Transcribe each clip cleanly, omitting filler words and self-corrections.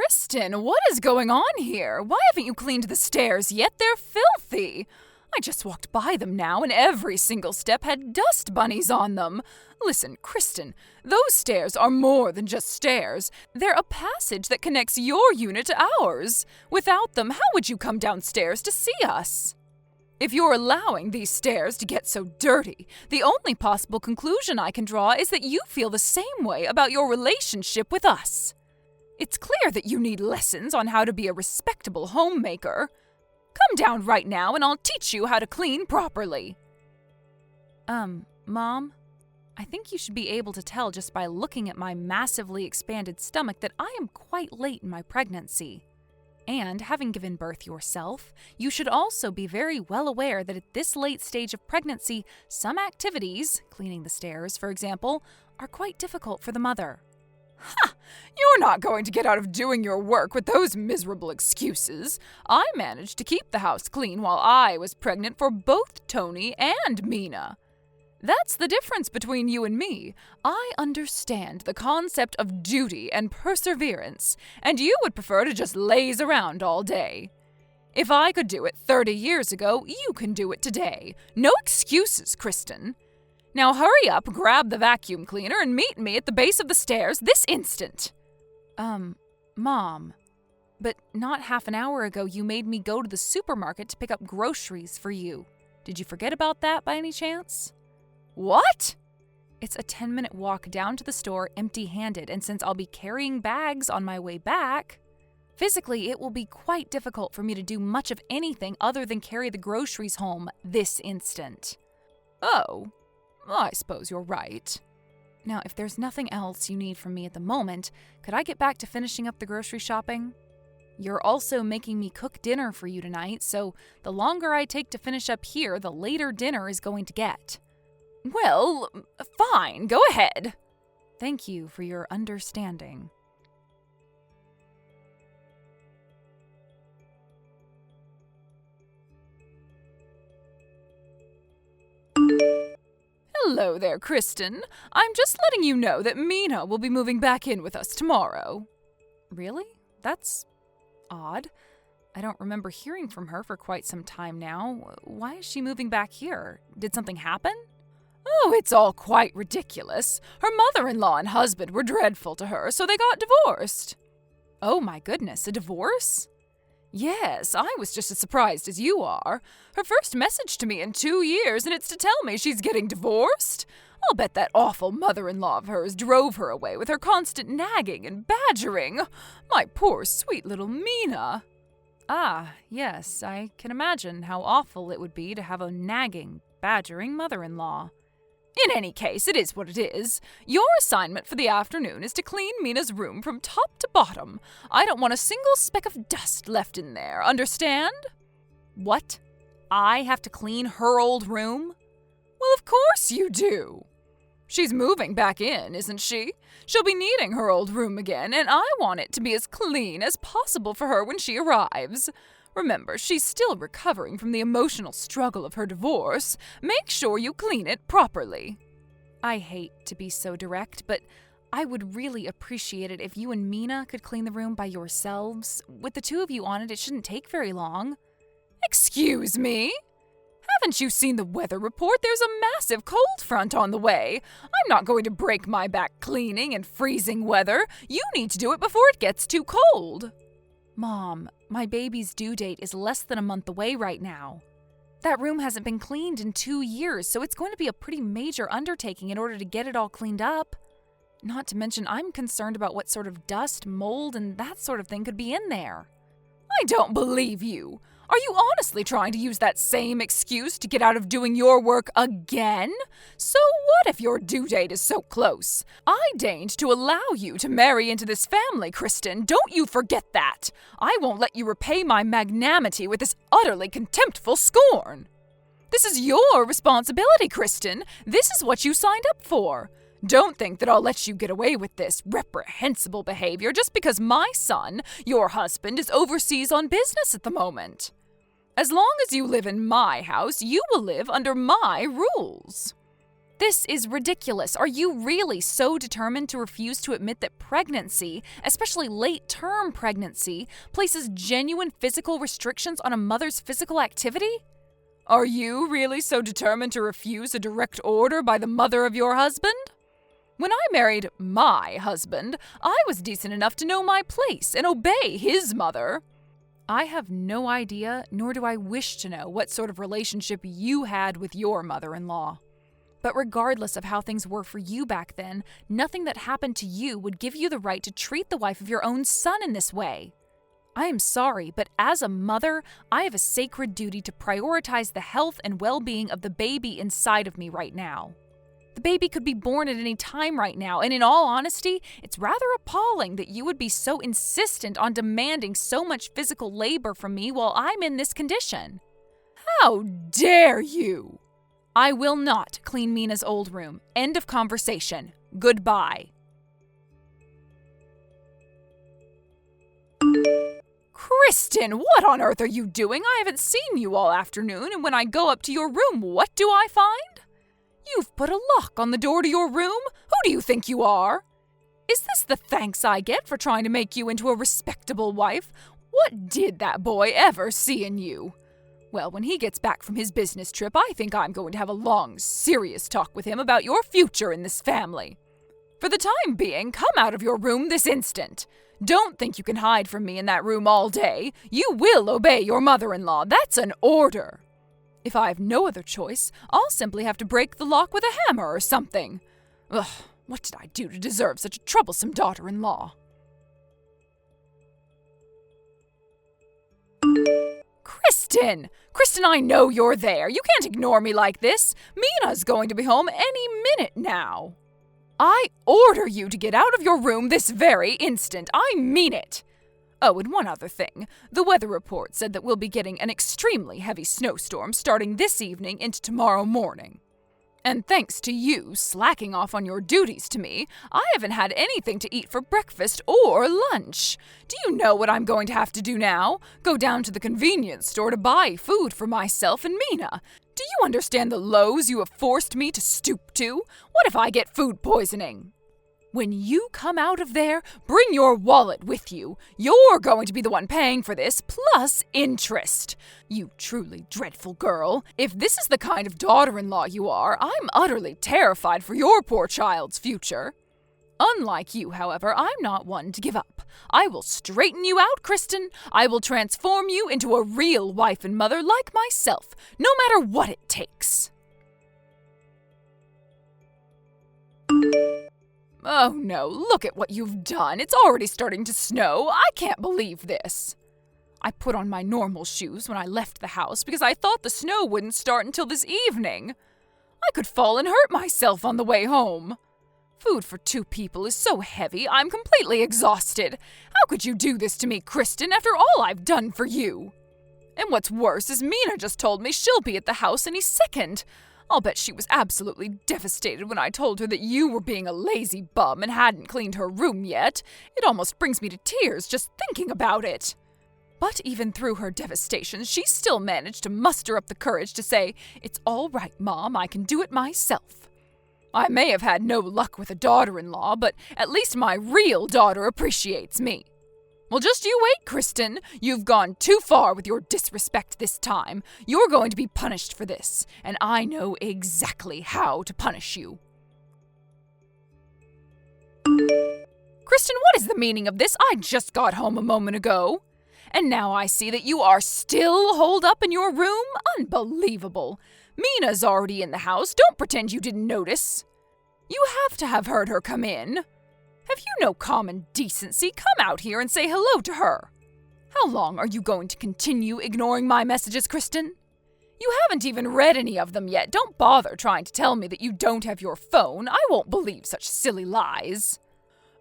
Kristen, what is going on here? Why haven't you cleaned the stairs yet? They're filthy. I just walked by them now, and every single step had dust bunnies on them. Listen, Kristen, those stairs are more than just stairs. They're a passage that connects your unit to ours. Without them, how would you come downstairs to see us? If you're allowing these stairs to get so dirty, the only possible conclusion I can draw is that you feel the same way about your relationship with us. It's clear that you need lessons on how to be a respectable homemaker. Come down right now and I'll teach you how to clean properly. Mom, I think you should be able to tell just by looking at my massively expanded stomach that I am quite late in my pregnancy. And having given birth yourself, you should also be very well aware that at this late stage of pregnancy, some activities, cleaning the stairs, for example, are quite difficult for the mother. Ha! You're not going to get out of doing your work with those miserable excuses. I managed to keep the house clean while I was pregnant for both Tony and Mina. That's the difference between you and me. I understand the concept of duty and perseverance, and you would prefer to just laze around all day. If I could do it 30 years ago, you can do it today. No excuses, Kristen. Now hurry up, grab the vacuum cleaner, and meet me at the base of the stairs this instant. Mom, but not half an hour ago you made me go to the supermarket to pick up groceries for you. Did you forget about that by any chance? What? It's a 10-minute walk down to the store empty-handed, and since I'll be carrying bags on my way back, physically it will be quite difficult for me to do much of anything other than carry the groceries home this instant. Oh, I suppose you're right. Now, if there's nothing else you need from me at the moment, could I get back to finishing up the grocery shopping? You're also making me cook dinner for you tonight, so the longer I take to finish up here, the later dinner is going to get. Well, fine, go ahead. Thank you for your understanding. Hello there, Kristen. I'm just letting you know that Mina will be moving back in with us tomorrow. Really? That's odd. I don't remember hearing from her for quite some time now. Why is she moving back here? Did something happen? Oh, it's all quite ridiculous. Her mother-in-law and husband were dreadful to her, so they got divorced. Oh my goodness, a divorce? Yes, I was just as surprised as you are. Her first message to me in 2 years, and it's to tell me she's getting divorced. I'll bet that awful mother-in-law of hers drove her away with her constant nagging and badgering. My poor sweet little Mina. Ah, yes, I can imagine how awful it would be to have a nagging, badgering mother-in-law. In any case, it is what it is. Your assignment for the afternoon is to clean Mina's room from top to bottom. I don't want a single speck of dust left in there, understand? What? I have to clean her old room? Well, of course you do. She's moving back in, isn't she? She'll be needing her old room again, and I want it to be as clean as possible for her when she arrives. Remember, she's still recovering from the emotional struggle of her divorce. Make sure you clean it properly. I hate to be so direct, but I would really appreciate it if you and Mina could clean the room by yourselves. With the two of you on it, it shouldn't take very long. Excuse me? Haven't you seen the weather report? There's a massive cold front on the way. I'm not going to break my back cleaning in freezing weather. You need to do it before it gets too cold. Mom, my baby's due date is less than a month away right now. That room hasn't been cleaned in 2 years, so it's going to be a pretty major undertaking in order to get it all cleaned up. Not to mention, I'm concerned about what sort of dust, mold, and that sort of thing could be in there. I don't believe you. Are you honestly trying to use that same excuse to get out of doing your work again? So what if your due date is so close? I deigned to allow you to marry into this family, Kristen. Don't you forget that. I won't let you repay my magnanimity with this utterly contemptful scorn. This is your responsibility, Kristen. This is what you signed up for. Don't think that I'll let you get away with this reprehensible behavior just because my son, your husband, is overseas on business at the moment. As long as you live in my house, you will live under my rules. This is ridiculous. Are you really so determined to refuse to admit that pregnancy, especially late-term pregnancy, places genuine physical restrictions on a mother's physical activity? Are you really so determined to refuse a direct order by the mother of your husband? When I married my husband, I was decent enough to know my place and obey his mother. I have no idea, nor do I wish to know, what sort of relationship you had with your mother-in-law. But regardless of how things were for you back then, nothing that happened to you would give you the right to treat the wife of your own son in this way. I am sorry, but as a mother, I have a sacred duty to prioritize the health and well-being of the baby inside of me right now. The baby could be born at any time right now, and in all honesty, it's rather appalling that you would be so insistent on demanding so much physical labor from me while I'm in this condition. How dare you! I will not clean Mina's old room. End of conversation. Goodbye. Kristen, what on earth are you doing? I haven't seen you all afternoon, and when I go up to your room, what do I find? You've put a lock on the door to your room? Who do you think you are? Is this the thanks I get for trying to make you into a respectable wife? What did that boy ever see in you? Well, when he gets back from his business trip, I think I'm going to have a long, serious talk with him about your future in this family. For the time being, come out of your room this instant. Don't think you can hide from me in that room all day. You will obey your mother-in-law. That's an order. If I have no other choice, I'll simply have to break the lock with a hammer or something. Ugh, what did I do to deserve such a troublesome daughter-in-law? Kristen! Kristen, I know you're there. You can't ignore me like this. Mina's going to be home any minute now. I order you to get out of your room this very instant. I mean it. Oh, and one other thing. The weather report said that we'll be getting an extremely heavy snowstorm starting this evening into tomorrow morning. And thanks to you slacking off on your duties to me, I haven't had anything to eat for breakfast or lunch. Do you know what I'm going to have to do now? Go down to the convenience store to buy food for myself and Mina. Do you understand the lows you have forced me to stoop to? What if I get food poisoning? When you come out of there, bring your wallet with you. You're going to be the one paying for this, plus interest. You truly dreadful girl. If this is the kind of daughter-in-law you are, I'm utterly terrified for your poor child's future. Unlike you, however, I'm not one to give up. I will straighten you out, Kristen. I will transform you into a real wife and mother like myself, no matter what it takes. Oh no, look at what you've done. It's already starting to snow. I can't believe this. I put on my normal shoes when I left the house because I thought the snow wouldn't start until this evening. I could fall and hurt myself on the way home. Food for 2 people is so heavy, I'm completely exhausted. How could you do this to me, Kristen, after all I've done for you? And what's worse is Mina just told me she'll be at the house any second. I'll bet she was absolutely devastated when I told her that you were being a lazy bum and hadn't cleaned her room yet. It almost brings me to tears just thinking about it. But even through her devastation, she still managed to muster up the courage to say, "It's all right, Mom, I can do it myself." I may have had no luck with a daughter-in-law, but at least my real daughter appreciates me. Well, just you wait, Kristen. You've gone too far with your disrespect this time. You're going to be punished for this, and I know exactly how to punish you. Kristen, what is the meaning of this? I just got home a moment ago. And now I see that you are still holed up in your room? Unbelievable. Mina's already in the house. Don't pretend you didn't notice. You have to have heard her come in. Have you no common decency? Come out here and say hello to her. How long are you going to continue ignoring my messages, Kristen? You haven't even read any of them yet. Don't bother trying to tell me that you don't have your phone. I won't believe such silly lies.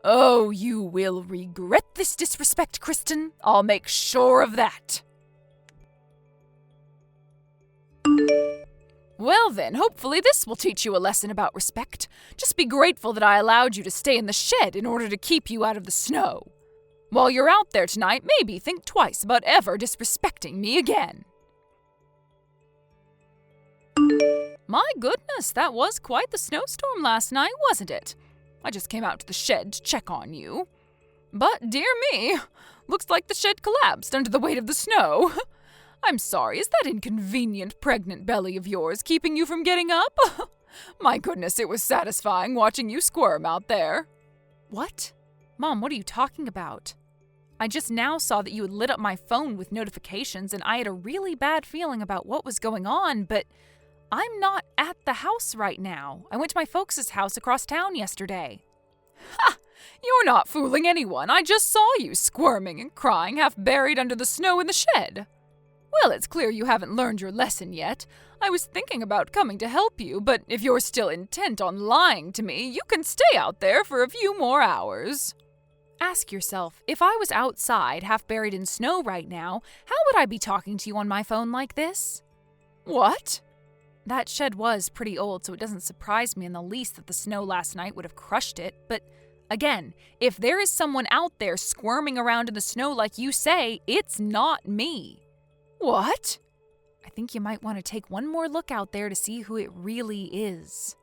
Oh, you will regret this disrespect, Kristen. I'll make sure of that. Well then, hopefully this will teach you a lesson about respect. Just be grateful that I allowed you to stay in the shed in order to keep you out of the snow. While you're out there tonight, maybe think twice about ever disrespecting me again. My goodness, that was quite the snowstorm last night, wasn't it? I just came out to the shed to check on you. But, dear me, looks like the shed collapsed under the weight of the snow. I'm sorry, is that inconvenient pregnant belly of yours keeping you from getting up? My goodness, it was satisfying watching you squirm out there. What? Mom, what are you talking about? I just now saw that you had lit up my phone with notifications and I had a really bad feeling about what was going on, but I'm not at the house right now. I went to my folks' house across town yesterday. Ha! You're not fooling anyone. I just saw you squirming and crying, half buried under the snow in the shed. Well, it's clear you haven't learned your lesson yet. I was thinking about coming to help you, but if you're still intent on lying to me, you can stay out there for a few more hours. Ask yourself, if I was outside, half buried in snow right now, how would I be talking to you on my phone like this? What? That shed was pretty old, so it doesn't surprise me in the least that the snow last night would have crushed it, but again, if there is someone out there squirming around in the snow like you say, it's not me. What? I think you might want to take one more look out there to see who it really is.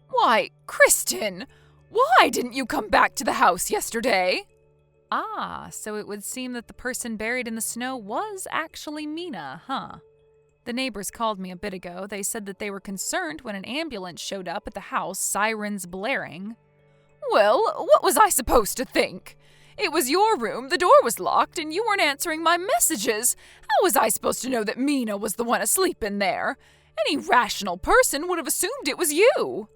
Why, Kristen, why didn't you come back to the house yesterday? Ah, so it would seem that the person buried in the snow was actually Mina, huh? The neighbors called me a bit ago. They said that they were concerned when an ambulance showed up at the house, sirens blaring. Well, what was I supposed to think? It was your room, the door was locked, and you weren't answering my messages. How was I supposed to know that Mina was the one asleep in there? Any rational person would have assumed it was you.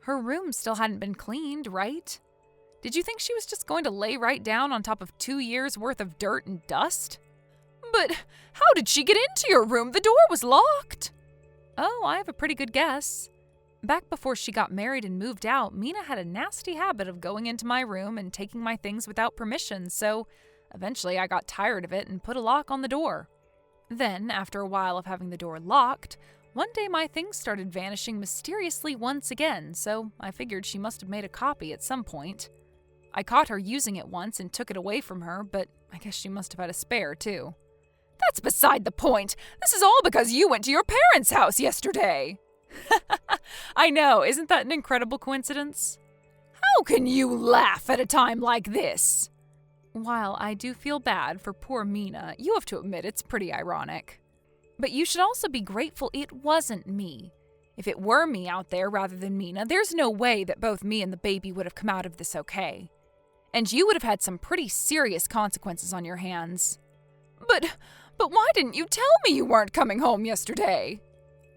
Her room still hadn't been cleaned, right? Did you think she was just going to lay right down on top of 2 years' worth of dirt and dust? But how did she get into your room? The door was locked. Oh, I have a pretty good guess. Back before she got married and moved out, Mina had a nasty habit of going into my room and taking my things without permission, so eventually I got tired of it and put a lock on the door. Then, after a while of having the door locked, one day my things started vanishing mysteriously once again, so I figured she must have made a copy at some point. I caught her using it once and took it away from her, but I guess she must have had a spare, too. That's beside the point. This is all because you went to your parents' house yesterday. I know, isn't that an incredible coincidence? How can you laugh at a time like this? While I do feel bad for poor Mina, you have to admit it's pretty ironic. But you should also be grateful it wasn't me. If it were me out there rather than Mina, there's no way that both me and the baby would have come out of this okay. And you would have had some pretty serious consequences on your hands. But why didn't you tell me you weren't coming home yesterday?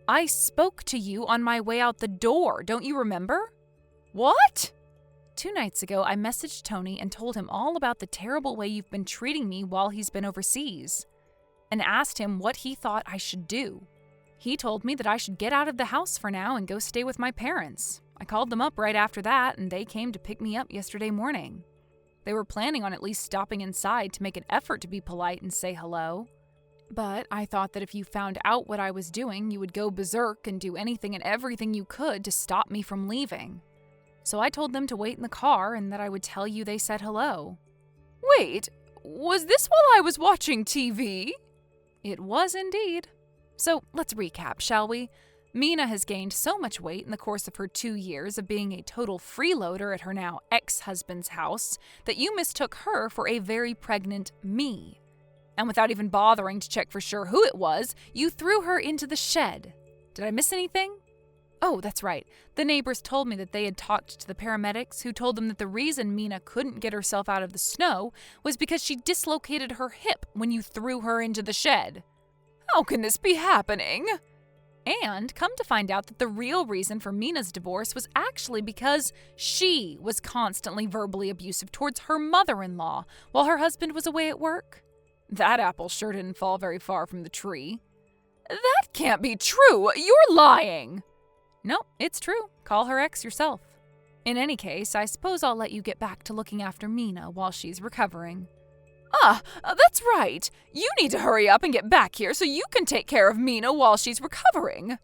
I spoke to you on my way out the door, don't you remember? What? 2 nights ago, I messaged Tony and told him all about the terrible way you've been treating me while he's been overseas, and asked him what he thought I should do. He told me that I should get out of the house for now and go stay with my parents. I called them up right after that, and they came to pick me up yesterday morning. They were planning on at least stopping inside to make an effort to be polite and say hello. But I thought that if you found out what I was doing, you would go berserk and do anything and everything you could to stop me from leaving. So I told them to wait in the car and that I would tell you they said hello. Wait, was this while I was watching TV? It was indeed. So let's recap, shall we? Mina has gained so much weight in the course of her 2 years of being a total freeloader at her now ex-husband's house that you mistook her for a very pregnant me. And without even bothering to check for sure who it was, you threw her into the shed. Did I miss anything? Oh, that's right. The neighbors told me that they had talked to the paramedics, who told them that the reason Mina couldn't get herself out of the snow was because she dislocated her hip when you threw her into the shed. How can this be happening? And come to find out that the real reason for Mina's divorce was actually because she was constantly verbally abusive towards her mother-in-law while her husband was away at work. That apple sure didn't fall very far from the tree. That can't be true. You're lying. No, it's true. Call her ex yourself. In any case, I suppose I'll let you get back to looking after Mina while she's recovering. That's right. You need to hurry up and get back here so you can take care of Mina while she's recovering.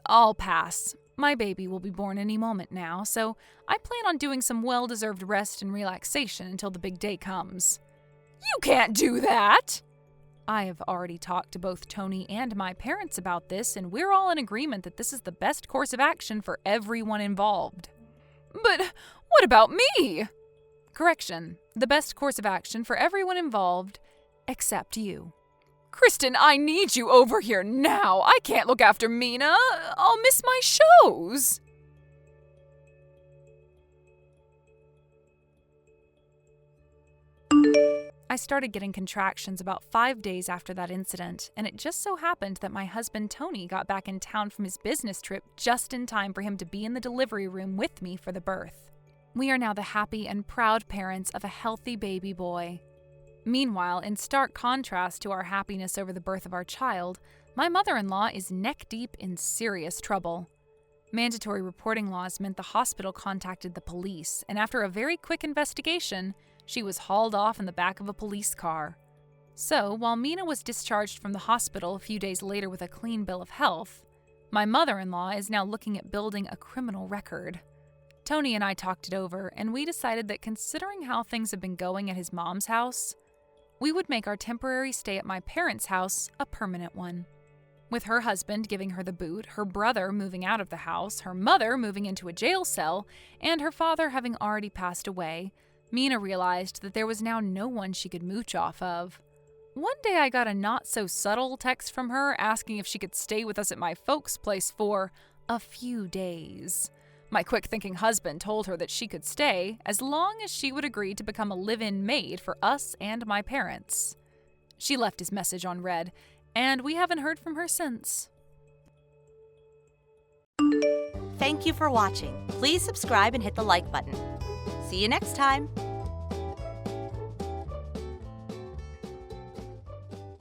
I'll pass. My baby will be born any moment now, so I plan on doing some well-deserved rest and relaxation until the big day comes. You can't do that. I have already talked to both Tony and my parents about this, and we're all in agreement that this is the best course of action for everyone involved. But what about me? Correction, the best course of action for everyone involved, except you. Kristen, I need you over here now. I can't look after Mina. I'll miss my shows. I started getting contractions about 5 days after that incident, and it just so happened that my husband Tony got back in town from his business trip just in time for him to be in the delivery room with me for the birth. We are now the happy and proud parents of a healthy baby boy. Meanwhile, in stark contrast to our happiness over the birth of our child, my mother-in-law is neck-deep in serious trouble. Mandatory reporting laws meant the hospital contacted the police, and after a very quick investigation, she was hauled off in the back of a police car. So, while Mina was discharged from the hospital a few days later with a clean bill of health, my mother-in-law is now looking at building a criminal record. Tony and I talked it over, and we decided that considering how things have been going at his mom's house, we would make our temporary stay at my parents' house a permanent one. With her husband giving her the boot, her brother moving out of the house, her mother moving into a jail cell, and her father having already passed away, Mina realized that there was now no one she could mooch off of. One day I got a not-so-subtle text from her asking if she could stay with us at my folks' place for a few days. My quick-thinking husband told her that she could stay as long as she would agree to become a live-in maid for us and my parents. She left his message unread, and we haven't heard from her since. Thank you for watching. Please subscribe and hit the like button. See you next time.